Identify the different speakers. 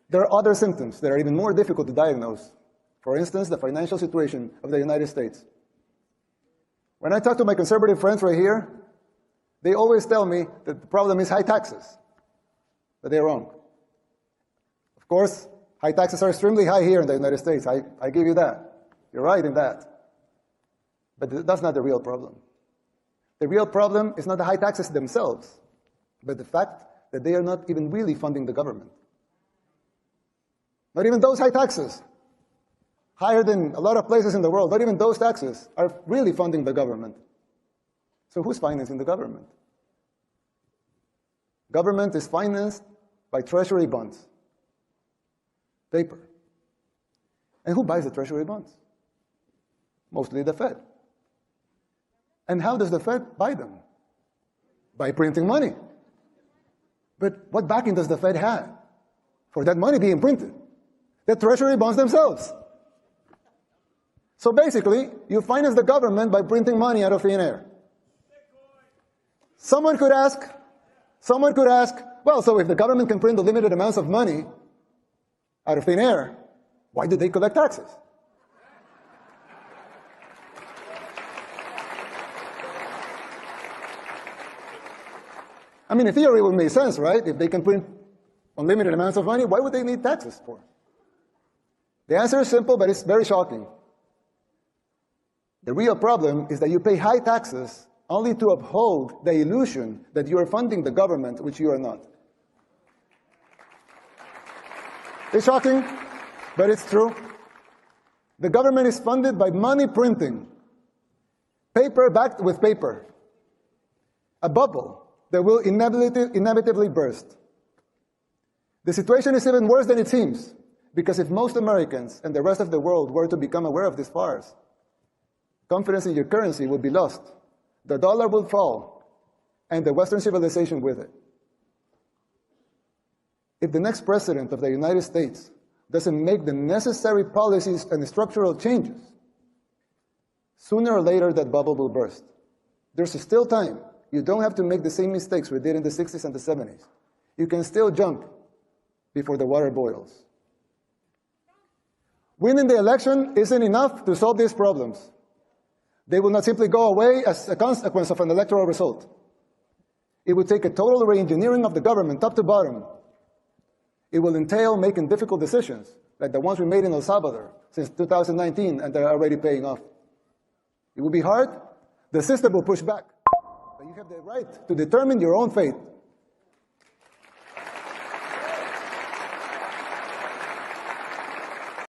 Speaker 1: There are other symptoms that are even more difficult to diagnose. For instance, the financial situation of the United States. When I talk to my conservative friends right here, they always tell me that the problem is high taxes, but they're wrong. Of course, high taxes are extremely high here in the United States. I give you that. You're right in that. But that's not the real problem. The real problem is not the high taxes themselves, but the fact that they are not even really funding the government. Not even those high taxes, higher than a lot of places in the world, not even those taxes are really funding the government. So who's financing the government? Government is financed by treasury bonds, paper. And who buys the treasury bonds? Mostly the Fed. And how does the Fed buy them? By printing money. But what backing does the Fed have for that money being printed? The treasury bonds themselves. So basically, you finance the government by printing money out of thin air. Someone could ask, well, so if the government can print unlimited amounts of money out of thin air, why did they collect taxes? I mean, in theory, it would make sense, right? If they can print unlimited amounts of money, why would they need taxes for? The answer is simple, but it's very shocking. The real problem is that you pay high taxes only to uphold the illusion that you are funding the government, which you are not. It's shocking, but it's true. The government is funded by money printing, paper backed with paper, a bubble that will inevitably burst. The situation is even worse than it seems, because if most Americans and the rest of the world were to become aware of this farce, confidence in your currency would be lost, the dollar would fall, and the Western civilization with it. If the next president of the United States doesn't make the necessary policies and structural changes, sooner or later that bubble will burst. There's still time. You don't have to make the same mistakes we did in the 60s and the 70s. You can still jump before the water boils. Winning the election isn't enough to solve these problems. They will not simply go away as a consequence of an electoral result. It would take a total re-engineering of the government, top to bottom. It will entail making difficult decisions, like the ones we made in El Salvador since 2019, and they're already paying off. It will be hard. The system will push back. But you have the right to determine your own fate.